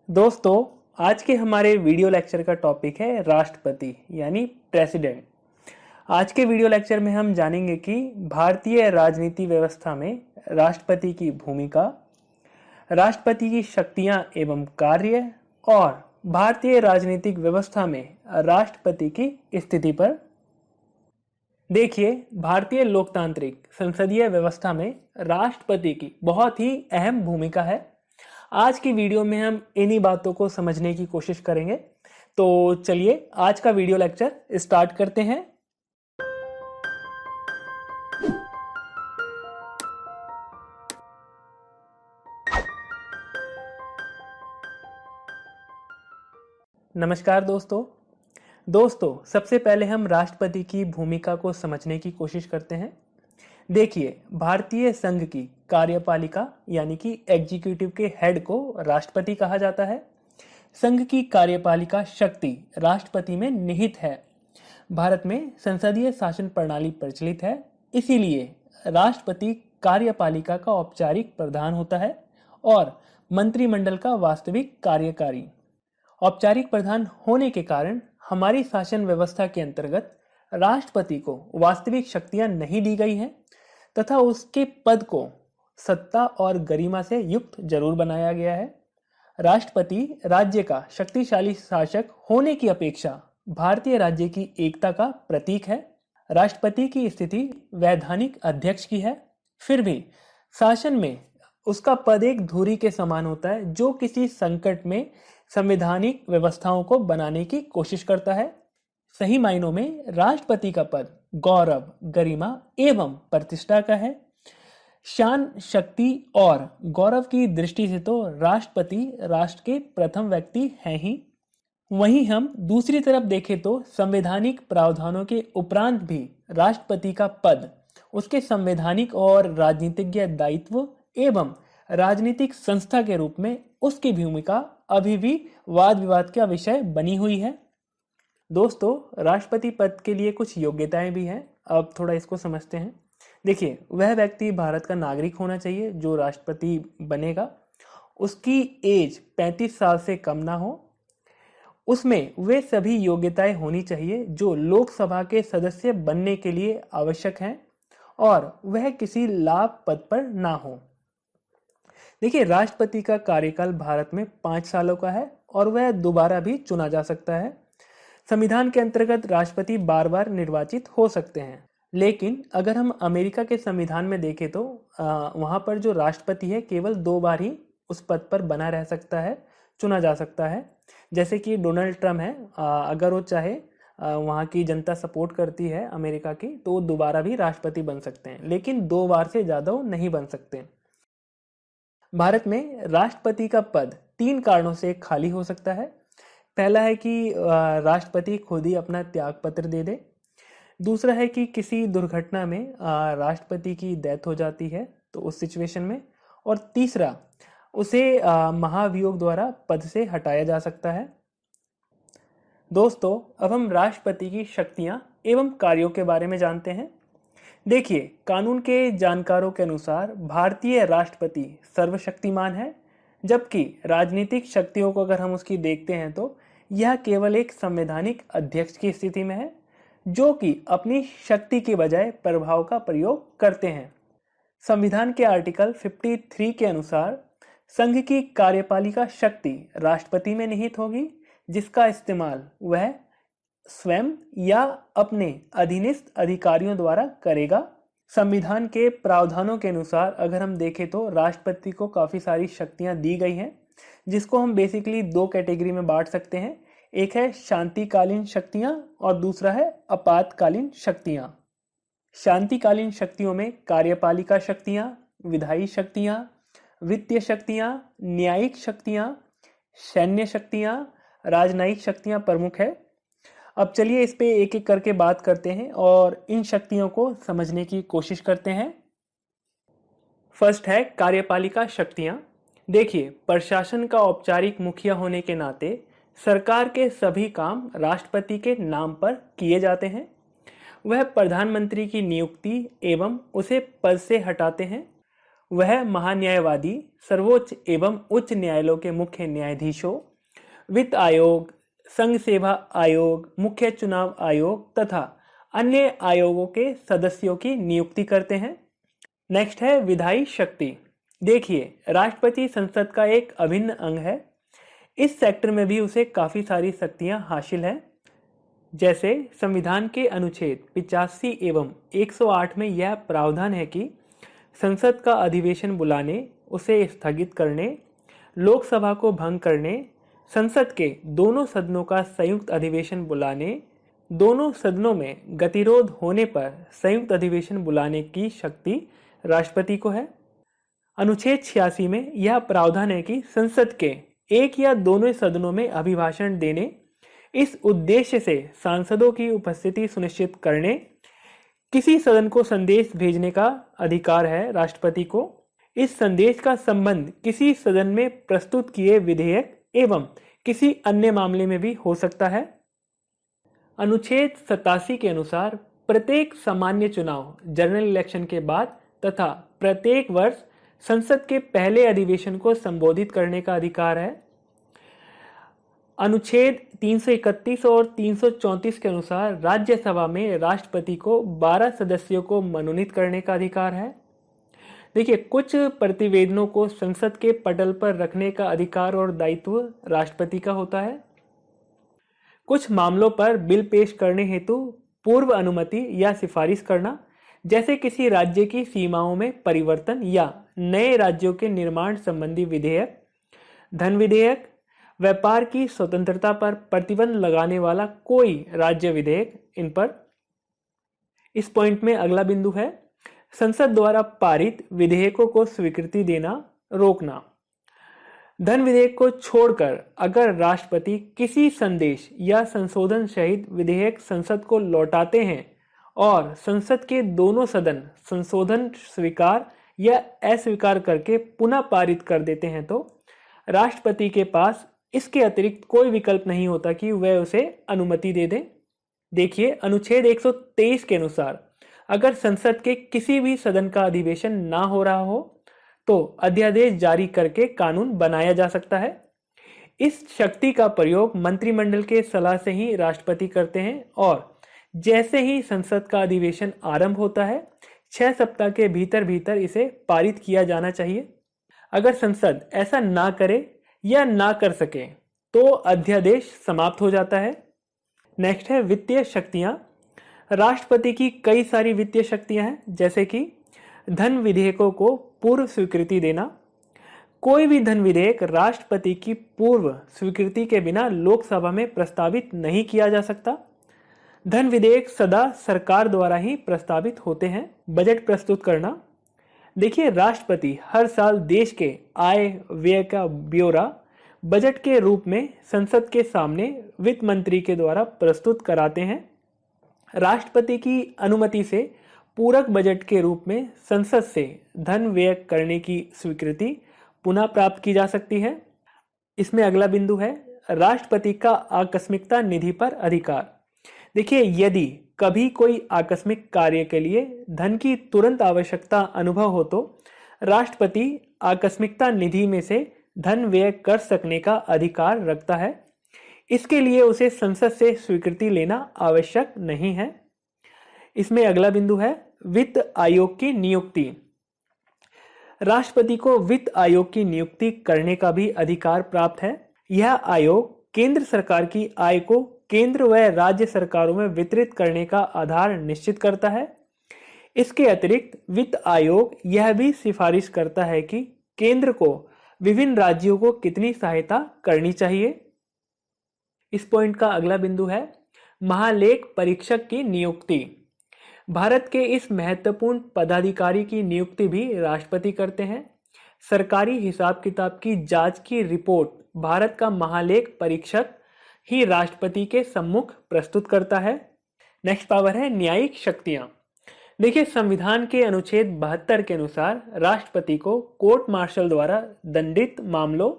दोस्तों, आज के हमारे वीडियो लेक्चर का टॉपिक है राष्ट्रपति यानी प्रेसिडेंट। आज के वीडियो लेक्चर में हम जानेंगे कि भारतीय राजनीति व्यवस्था में राष्ट्रपति की भूमिका, राष्ट्रपति की शक्तियां एवं कार्य और भारतीय राजनीतिक व्यवस्था में राष्ट्रपति की स्थिति पर। देखिए, भारतीय लोकतांत्रिक संसदीय व्यवस्था में राष्ट्रपति की बहुत ही अहम भूमिका है। आज की वीडियो में हम इन्हीं बातों को समझने की कोशिश करेंगे। तो चलिए आज का वीडियो लेक्चर स्टार्ट करते हैं। नमस्कार दोस्तों, सबसे पहले हम राष्ट्रपति की भूमिका को समझने की कोशिश करते हैं। देखिए, भारतीय संघ की कार्यपालिका यानी कि एग्जीक्यूटिव के हेड को राष्ट्रपति कहा जाता है। संघ की कार्यपालिका शक्ति राष्ट्रपति में निहित है। भारत में संसदीय शासन प्रणाली प्रचलित है, इसीलिए राष्ट्रपति कार्यपालिका का औपचारिक प्रधान होता है और मंत्रिमंडल का वास्तविक कार्यकारी। औपचारिक प्रधान होने के कारण हमारी शासन व्यवस्था के अंतर्गत राष्ट्रपति को वास्तविक शक्तियां नहीं दी गई हैं तथा उसके पद को सत्ता और गरिमा से युक्त जरूर बनाया गया है। राष्ट्रपति राज्य का शक्तिशाली शासक होने की अपेक्षा भारतीय राज्य की एकता का प्रतीक है। राष्ट्रपति की स्थिति वैधानिक अध्यक्ष की है, फिर भी शासन में उसका पद एक धुरी के समान होता है जो किसी संकट में संवैधानिक व्यवस्थाओं को बनाने की कोशिश करता है। सही मायनों में राष्ट्रपति का पद गौरव, गरिमा एवं प्रतिष्ठा का है। शान, शक्ति और गौरव की दृष्टि से तो राष्ट्रपति राष्ट्र के प्रथम व्यक्ति हैं ही। वहीं हम दूसरी तरफ देखें तो संवैधानिक प्रावधानों के उपरांत भी राष्ट्रपति का पद उसके संवैधानिक और राजनीतिज्ञ दायित्व एवं राजनीतिक संस्था के रूप में उसकी भूमिका अभी भी वाद विवाद का विषय बनी हुई है। दोस्तों, राष्ट्रपति पद के लिए कुछ योग्यताएं भी हैं। अब थोड़ा इसको समझते हैं। देखिए, वह व्यक्ति भारत का नागरिक होना चाहिए जो राष्ट्रपति बनेगा। उसकी एज 35 साल से कम ना हो। उसमें वे सभी योग्यताएं होनी चाहिए जो लोकसभा के सदस्य बनने के लिए आवश्यक हैं और वह किसी लाभ पद पर ना हो। देखिए, राष्ट्रपति का कार्यकाल भारत में 5 सालों का है और वह दोबारा भी चुना जा सकता है। संविधान के अंतर्गत राष्ट्रपति बार बार निर्वाचित हो सकते हैं, लेकिन अगर हम अमेरिका के संविधान में देखें तो वहां पर जो राष्ट्रपति है केवल 2 बार ही उस पद पर बना रह सकता है, चुना जा सकता है। जैसे कि डोनाल्ड ट्रम्प है, अगर वो चाहे वहां की जनता सपोर्ट करती है अमेरिका की तो वो दोबारा भी राष्ट्रपति बन सकते हैं, लेकिन 2 बार से ज्यादा वो नहीं बन सकते। भारत में राष्ट्रपति का पद 3 कारणों से खाली हो सकता है। पहला है कि राष्ट्रपति खुद ही अपना त्याग पत्र दे दे। दूसरा है कि किसी दुर्घटना में राष्ट्रपति की डेथ हो जाती है तो उस सिचुएशन में। और तीसरा, उसे महाभियोग द्वारा पद से हटाया जा सकता है। दोस्तों, अब हम राष्ट्रपति की शक्तियां एवं कार्यों के बारे में जानते हैं। देखिए, कानून के जानकारों के अनुसार भारतीय राष्ट्रपति सर्वशक्तिमान है, जबकि राजनीतिक शक्तियों को अगर हम उसकी देखते हैं तो यह केवल एक संवैधानिक अध्यक्ष की स्थिति में है जो कि अपनी शक्ति के बजाय प्रभाव का प्रयोग करते हैं। संविधान के आर्टिकल 53 के अनुसार संघ की कार्यपालिका शक्ति राष्ट्रपति में निहित होगी, जिसका इस्तेमाल वह स्वयं या अपने अधीनस्थ अधिकारियों द्वारा करेगा। संविधान के प्रावधानों के अनुसार अगर हम देखें तो राष्ट्रपति को काफी सारी शक्तियां दी गई हैं, जिसको हम बेसिकली 2 कैटेगरी में बांट सकते हैं। एक है शांतिकालीन शक्तियां और दूसरा है आपातकालीन शक्तियां। शांतिकालीन शक्तियों में कार्यपालिका शक्तियां, विधायी शक्तियां, वित्तीय शक्तियां, न्यायिक शक्तियां, सैन्य शक्तियां, राजनयिक शक्तियां प्रमुख है। अब चलिए इस पे एक एक करके बात करते हैं और इन शक्तियों को समझने की कोशिश करते हैं। फर्स्ट है कार्यपालिका शक्तियां। देखिए, प्रशासन का औपचारिक मुखिया होने के नाते सरकार के सभी काम राष्ट्रपति के नाम पर किए जाते हैं। वह प्रधानमंत्री की नियुक्ति एवं उसे पद से हटाते हैं। वह महान्यायवादी, सर्वोच्च एवं उच्च न्यायालयों के मुख्य न्यायाधीशों, वित्त आयोग, संघ सेवा आयोग, मुख्य चुनाव आयोग तथा अन्य आयोगों के सदस्यों की नियुक्ति करते हैं। नेक्स्ट है विधायी शक्ति। देखिए, राष्ट्रपति संसद का एक अभिन्न अंग है। इस सेक्टर में भी उसे काफी सारी शक्तियां हासिल है। जैसे संविधान के अनुच्छेद 85 एवं 108 में यह प्रावधान है कि संसद का अधिवेशन बुलाने, उसे स्थगित करने, लोकसभा को भंग करने, संसद के दोनों सदनों का संयुक्त अधिवेशन बुलाने, दोनों सदनों में गतिरोध होने पर संयुक्त अधिवेशन बुलाने की शक्ति राष्ट्रपति को है। अनुच्छेद 86 में यह प्रावधान है कि संसद के एक या दोनों सदनों में अभिभाषण देने, इस उद्देश्य से सांसदों की उपस्थिति सुनिश्चित करने, किसी सदन को संदेश भेजने का अधिकार है राष्ट्रपति को। इस संदेश का संबंध किसी सदन में प्रस्तुत किए विधेयक एवं किसी अन्य मामले में भी हो सकता है। अनुच्छेद 87 के अनुसार प्रत्येक सामान्य चुनाव जनरल इलेक्शन के बाद तथा प्रत्येक वर्ष संसद के पहले अधिवेशन को संबोधित करने का अधिकार है। अनुच्छेद 331 और 334 के अनुसार राज्यसभा में राष्ट्रपति को 12 सदस्यों को मनोनीत करने का अधिकार है। देखिए, कुछ प्रतिवेदनों को संसद के पटल पर रखने का अधिकार और दायित्व राष्ट्रपति का होता है। कुछ मामलों पर बिल पेश करने हेतु पूर्व अनुमति या सिफारिश करना, जैसे किसी राज्य की सीमाओं में परिवर्तन या नए राज्यों के निर्माण संबंधी विधेयक, धन विधेयक, व्यापार की स्वतंत्रता पर प्रतिबंध लगाने वाला कोई राज्य विधेयक, इन पर। इस पॉइंट में अगला बिंदु है संसद द्वारा पारित विधेयकों को स्वीकृति देना, रोकना। धन विधेयक को छोड़कर अगर राष्ट्रपति किसी संदेश या संशोधन सहित विधेयक संसद को लौटाते हैं और संसद के दोनों सदन संशोधन स्वीकार या अस्वीकार करके पुनः पारित कर देते हैं, तो राष्ट्रपति के पास इसके अतिरिक्त कोई विकल्प नहीं होता कि वह उसे अनुमति दे दे। देखिए, अनुच्छेद 123 के अनुसार अगर संसद के किसी भी सदन का अधिवेशन ना हो रहा हो तो अध्यादेश जारी करके कानून बनाया जा सकता है। इस शक्ति का प्रयोग मंत्रिमंडल के सलाह से ही राष्ट्रपति करते हैं और जैसे ही संसद का अधिवेशन आरंभ होता है 6 सप्ताह के भीतर भीतर इसे पारित किया जाना चाहिए। अगर संसद ऐसा ना करे या ना कर सके तो अध्यादेश समाप्त हो जाता है। नेक्स्ट है वित्तीय शक्तियां। राष्ट्रपति की कई सारी वित्तीय शक्तियां हैं, जैसे कि धन विधेयकों को पूर्व स्वीकृति देना। कोई भी धन विधेयक राष्ट्रपति की पूर्व स्वीकृति के बिना लोकसभा में प्रस्तावित नहीं किया जा सकता। धन विधेयक सदा सरकार द्वारा ही प्रस्तावित होते हैं। बजट प्रस्तुत करना। देखिए, राष्ट्रपति हर साल देश के आय व्यय का ब्यौरा बजट के रूप में संसद के सामने वित्त मंत्री के द्वारा प्रस्तुत कराते हैं। राष्ट्रपति की अनुमति से पूरक बजट के रूप में संसद से धन व्यय करने की स्वीकृति पुनः प्राप्त की जा सकती है। इसमें अगला बिंदु है राष्ट्रपति का आकस्मिकता निधि पर अधिकार। देखिए, यदि कभी कोई आकस्मिक कार्य के लिए धन की तुरंत आवश्यकता अनुभव हो तो राष्ट्रपति आकस्मिकता निधि में से धन व्यय कर सकने का अधिकार रखता है। इसके लिए उसे संसद से स्वीकृति लेना आवश्यक नहीं है। इसमें अगला बिंदु है वित्त आयोग की नियुक्ति। राष्ट्रपति को वित्त आयोग की नियुक्ति करने का भी अधिकार प्राप्त है। यह आयोग केंद्र सरकार की आय को केंद्र व राज्य सरकारों में वितरित करने का आधार निश्चित करता है। इसके अतिरिक्त वित्त आयोग यह भी सिफारिश करता है कि केंद्र को विभिन्न राज्यों को कितनी सहायता करनी चाहिए। इस पॉइंट का अगला बिंदु है महालेख परीक्षक की नियुक्ति। भारत के इस महत्वपूर्ण पदाधिकारी की नियुक्ति भी राष्ट्रपति करते हैं। सरकारी हिसाब किताब की जांच की रिपोर्ट भारत का महालेख परीक्षक ही राष्ट्रपति के सम्मुख प्रस्तुत करता है। नेक्स्ट पावर है न्यायिक शक्तियां। देखिए, संविधान के अनुच्छेद 72 के अनुसार राष्ट्रपति को कोर्ट मार्शल द्वारा दंडित मामलों,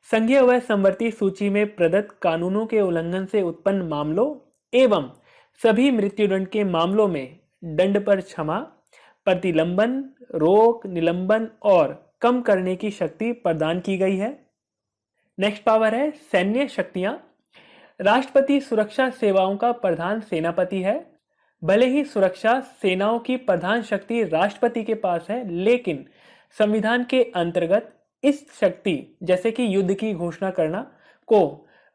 संघीय व समवर्ती सूची में प्रदत्त कानूनों के उल्लंघन से उत्पन्न मामलों एवं सभी मृत्युदंड के मामलों में दंड पर क्षमा, प्रतिलंबन, रोक, निलंबन और कम करने की शक्ति प्रदान की गई है। नेक्स्ट पावर है सैन्य शक्तियां। राष्ट्रपति सुरक्षा सेवाओं का प्रधान सेनापति है। भले ही सुरक्षा सेनाओं की प्रधान शक्ति राष्ट्रपति के पास है, लेकिन संविधान के अंतर्गत इस शक्ति जैसे कि युद्ध की घोषणा करना को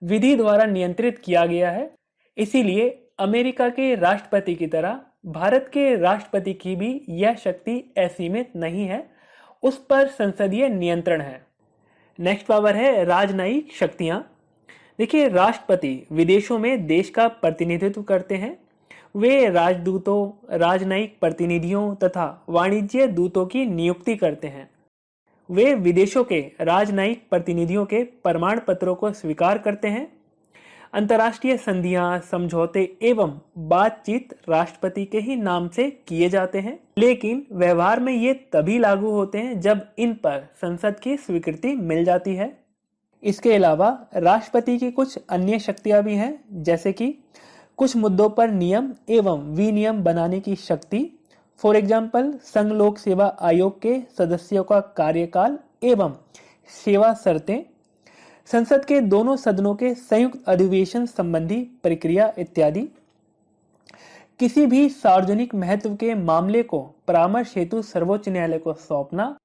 विधि द्वारा नियंत्रित किया गया है। इसीलिए अमेरिका के राष्ट्रपति की तरह भारत के राष्ट्रपति की भी यह शक्ति असीमित नहीं है, उस पर संसदीय नियंत्रण है। नेक्स्ट पावर है राजनयिक शक्तियां। देखिए, राष्ट्रपति विदेशों में देश का प्रतिनिधित्व करते हैं। वे राजदूतों, राजनयिक प्रतिनिधियों तथा वाणिज्य दूतों की नियुक्ति करते हैं। वे विदेशों के राजनयिक प्रतिनिधियों के प्रमाण पत्रों को स्वीकार करते हैं। अंतर्राष्ट्रीय संधियां, समझौते एवं बातचीत राष्ट्रपति के ही नाम से किए जाते हैं, लेकिन व्यवहार में ये तभी लागू होते हैं जब इन पर संसद की स्वीकृति मिल जाती है। इसके अलावा राष्ट्रपति की कुछ अन्य शक्तियां भी हैं, जैसे कि कुछ मुद्दों पर नियम एवं विनियम बनाने की शक्ति। फॉर एग्जाम्पल, संघ लोक सेवा आयोग के सदस्यों का कार्यकाल एवं सेवा शर्तें, संसद के दोनों सदनों के संयुक्त अधिवेशन संबंधी प्रक्रिया इत्यादि। किसी भी सार्वजनिक महत्व के मामले को परामर्श हेतु सर्वोच्च न्यायालय को सौंपना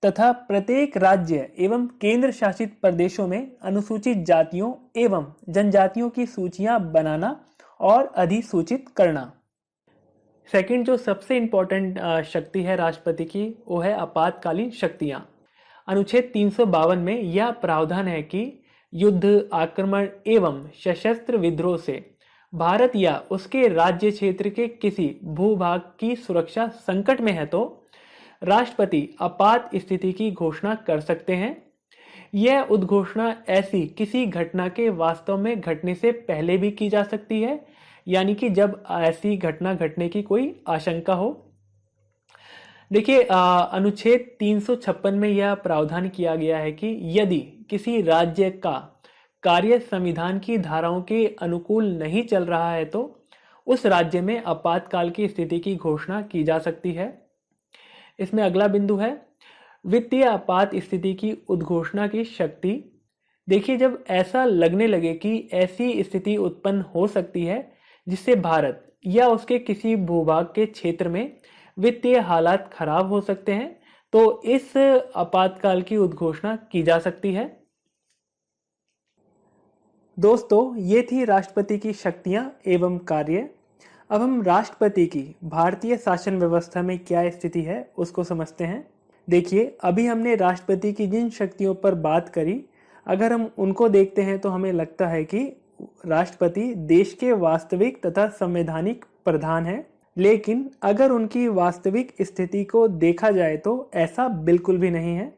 तथा प्रत्येक राज्य एवं केंद्र शासित प्रदेशों में अनुसूचित जातियों एवं जनजातियों की सूचियां बनाना और अधिसूचित करना। सेकंड जो सबसे इंपॉर्टेंट शक्ति है राष्ट्रपति की, वो है आपातकालीन शक्तियां। अनुच्छेद 352 में यह प्रावधान है कि युद्ध, आक्रमण एवं सशस्त्र विद्रोह से भारत या उसके राज्य क्षेत्र के किसी भूभाग की सुरक्षा संकट में है तो राष्ट्रपति आपात स्थिति की घोषणा कर सकते हैं। यह उद्घोषणा ऐसी किसी घटना के वास्तव में घटने से पहले भी की जा सकती है, यानी कि जब ऐसी घटना घटने की कोई आशंका हो। देखिए, अनुच्छेद 356 में यह प्रावधान किया गया है कि यदि किसी राज्य का कार्य संविधान की धाराओं के अनुकूल नहीं चल रहा है तो उस राज्य में आपातकाल की स्थिति की घोषणा की जा सकती है। इसमें अगला बिंदु है वित्तीय आपात स्थिति की उद्घोषणा की शक्ति। देखिए, जब ऐसा लगने लगे कि ऐसी स्थिति उत्पन्न हो सकती है जिससे भारत या उसके किसी भूभाग के क्षेत्र में वित्तीय हालात खराब हो सकते हैं, तो इस आपातकाल की उद्घोषणा की जा सकती है। दोस्तों, ये थी राष्ट्रपति की शक्तियां एवं कार्य। अब हम राष्ट्रपति की भारतीय शासन व्यवस्था में क्या स्थिति है उसको समझते हैं। देखिए, अभी हमने राष्ट्रपति की जिन शक्तियों पर बात करी, अगर हम उनको देखते हैं तो हमें लगता है कि राष्ट्रपति देश के वास्तविक तथा संवैधानिक प्रधान है, लेकिन अगर उनकी वास्तविक स्थिति को देखा जाए तो ऐसा बिल्कुल भी नहीं है।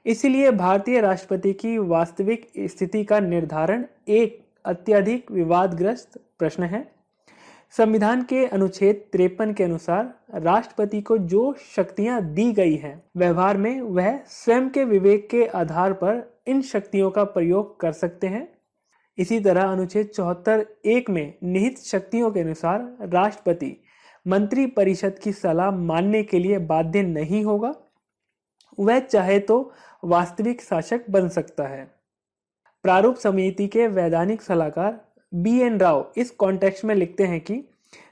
इसलिए भारतीय राष्ट्रपति की वास्तविक स्थिति का निर्धारण एक अत्यधिक विवादग्रस्त प्रश्न है। संविधान के अनुच्छेद 53 के अनुसार राष्ट्रपति को जो शक्तियां दी गई हैं, व्यवहार में वह स्वयं के विवेक के आधार पर इन शक्तियों का प्रयोग कर सकते हैं। इसी तरह अनुच्छेद 74(1) में निहित शक्तियों के अनुसार राष्ट्रपति मंत्री परिषद की सलाह मानने के लिए बाध्य नहीं होगा। वह चाहे तो वास्तविक शासक बन सकता है। प्रारूप समिति के वैधानिक सलाहकार BN राव इस कॉन्टेक्स्ट में लिखते हैं कि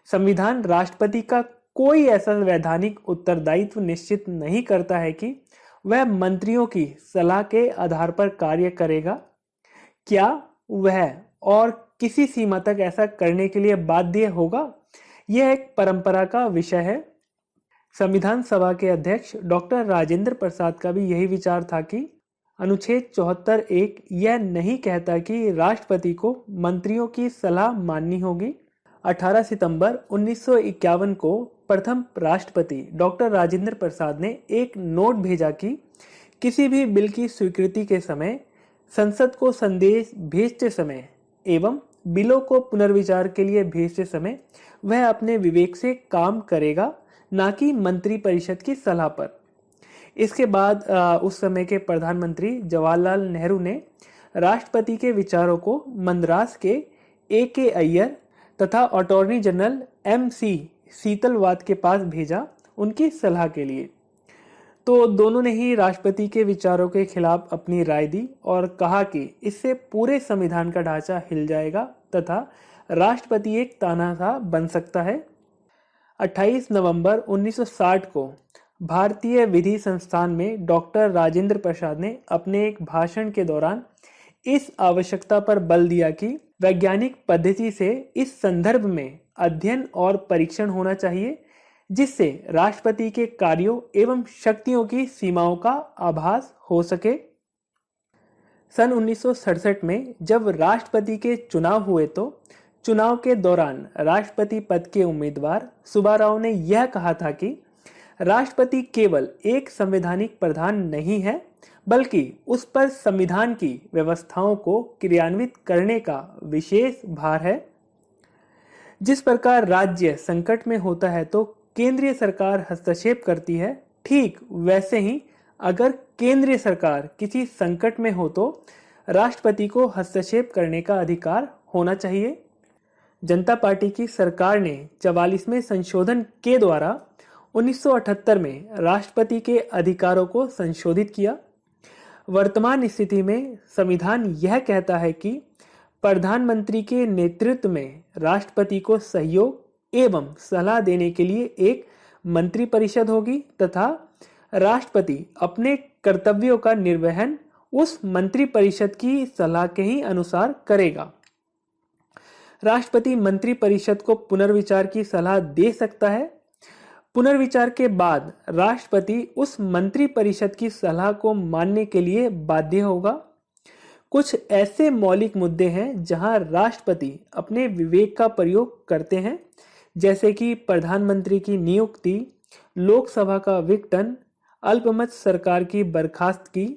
संविधान राष्ट्रपति का कोई ऐसा वैधानिक उत्तरदायित्व निश्चित नहीं करता है कि वह मंत्रियों की सलाह के आधार पर कार्य करेगा। क्या वह और किसी सीमा तक ऐसा करने के लिए बाध्य होगा, यह एक परंपरा का विषय है। संविधान सभा के अध्यक्ष डॉक्टर राजेंद्र प्रसाद का भी यही विचार था कि अनुच्छेद 74(1) यह नहीं कहता कि राष्ट्रपति को मंत्रियों की सलाह माननी होगी। 18 सितंबर 1951 को प्रथम राष्ट्रपति डॉक्टर राजेंद्र प्रसाद ने एक नोट भेजा कि किसी भी बिल की स्वीकृति के समय, संसद को संदेश भेजते समय एवं बिलों को पुनर्विचार के लिए भेजते समय वह अपने विवेक से काम करेगा, ना कि मंत्री परिषद की सलाह पर। इसके बाद उस समय के प्रधानमंत्री जवाहरलाल नेहरू ने राष्ट्रपति के विचारों को मद्रास के AK अय्यर तथा अटॉर्नी जनरल MC सीतलवाद के पास भेजा उनकी सलाह के लिए। तो दोनों ने ही राष्ट्रपति के विचारों के खिलाफ अपनी राय दी और कहा कि इससे पूरे संविधान का ढांचा हिल जाएगा तथा राष्ट्रपति एक तानाशाह बन सकता है। 28 नवंबर 1960 को भारतीय विधि संस्थान में डॉक्टर राजेंद्र प्रसाद ने अपने एक भाषण के दौरान इस आवश्यकता पर बल दिया कि वैज्ञानिक पद्धति से इस संदर्भ में अध्ययन और परीक्षण होना चाहिए, जिससे राष्ट्रपति के कार्यों एवं शक्तियों की सीमाओं का आभास हो सके। सन 1967 में जब राष्ट्रपति के चुनाव हुए तो चुनाव के दौरान राष्ट्रपति पद के उम्मीदवार सुब्बाराव ने यह कहा था कि राष्ट्रपति केवल एक संवैधानिक प्रधान नहीं है, बल्कि उस पर संविधान की व्यवस्थाओं को क्रियान्वित करने का विशेष भार है। जिस प्रकार राज्य संकट में होता है तो केंद्रीय सरकार हस्तक्षेप करती है, ठीक वैसे ही अगर केंद्रीय सरकार किसी संकट में हो तो राष्ट्रपति को हस्तक्षेप करने का अधिकार होना चाहिए। जनता पार्टी की सरकार ने 44वें संशोधन के द्वारा 1978 में राष्ट्रपति के अधिकारों को संशोधित किया। वर्तमान स्थिति में संविधान यह कहता है कि प्रधानमंत्री के नेतृत्व में राष्ट्रपति को सहयोग एवं सलाह देने के लिए एक मंत्रिपरिषद होगी तथा राष्ट्रपति अपने कर्तव्यों का निर्वहन उस मंत्रिपरिषद की सलाह के ही अनुसार करेगा। राष्ट्रपति मंत्रिपरिषद को पुनर्विचार की सलाह दे सकता है। पुनर्विचार के बाद राष्ट्रपति उस मंत्रिपरिषद की सलाह को मानने के लिए बाध्य होगा। कुछ ऐसे मौलिक मुद्दे हैं जहां राष्ट्रपति अपने विवेक का प्रयोग करते हैं, जैसे कि प्रधानमंत्री की नियुक्ति, लोकसभा का विघटन, अल्पमत सरकार की बर्खास्तगी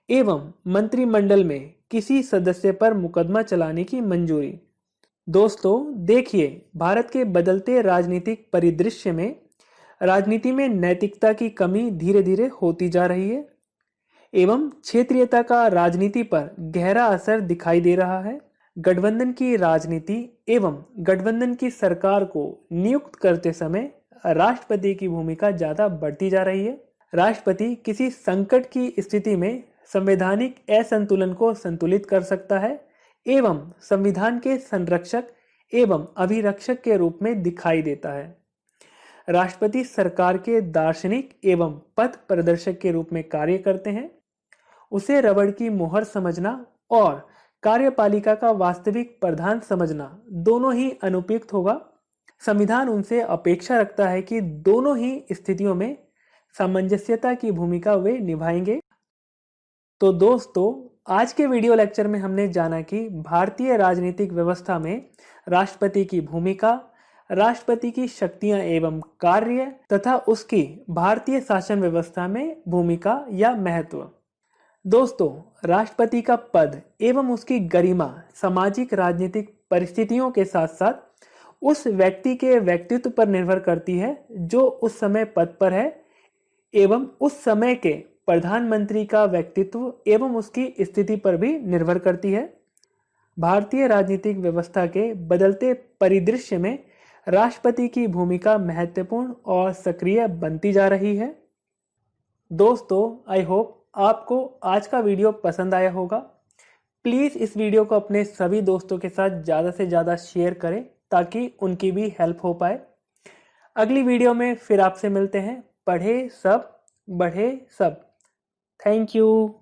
एवं मंत्रिमंडल में किसी सदस्य पर मुकदमा चलाने की मंजूरी। दोस्तों देखिए, भारत के बदलते राजनीतिक परिदृश्य में राजनीति में नैतिकता की कमी धीरे धीरे होती जा रही है एवं क्षेत्रीयता का राजनीति पर गहरा असर दिखाई दे रहा है। गठबंधन की राजनीति एवं गठबंधन की सरकार को नियुक्त करते समय राष्ट्रपति की भूमिका ज्यादा बढ़ती जा रही है। राष्ट्रपति किसी संकट की स्थिति में संवैधानिक असंतुलन को संतुलित कर सकता है एवं संविधान के संरक्षक एवं अभिरक्षक के रूप में दिखाई देता है। राष्ट्रपति सरकार के दार्शनिक एवं पथ प्रदर्शक के रूप में कार्य करते हैं। उसे रबड़ की मोहर समझना और कार्यपालिका का वास्तविक प्रधान समझना दोनों ही अनुपयुक्त होगा। संविधान उनसे अपेक्षा रखता है कि दोनों ही स्थितियों में सामंजस्यता की भूमिका वे निभाएंगे। तो दोस्तों, आज के वीडियो लेक्चर में हमने जाना कि भारतीय राजनीतिक व्यवस्था में राष्ट्रपति की भूमिका, राष्ट्रपति की शक्तियां एवं कार्य तथा उसकी भारतीय शासन व्यवस्था में भूमिका या महत्व। दोस्तों, राष्ट्रपति का पद एवं उसकी गरिमा सामाजिक राजनीतिक परिस्थितियों के साथ साथ उस व्यक्ति के व्यक्तित्व पर निर्भर करती है जो उस समय पद पर है एवं उस समय के प्रधानमंत्री का व्यक्तित्व एवं उसकी स्थिति पर भी निर्भर करती है। भारतीय राजनीतिक व्यवस्था के बदलते परिदृश्य में राष्ट्रपति की भूमिका महत्वपूर्ण और सक्रिय बनती जा रही है। दोस्तों, आई होप आपको आज का वीडियो पसंद आया होगा। प्लीज़ इस वीडियो को अपने सभी दोस्तों के साथ ज़्यादा से ज़्यादा शेयर करें ताकि उनकी भी हेल्प हो पाए। अगली वीडियो में फिर आपसे मिलते हैं। पढ़े सब, बढ़े सब। Thank you.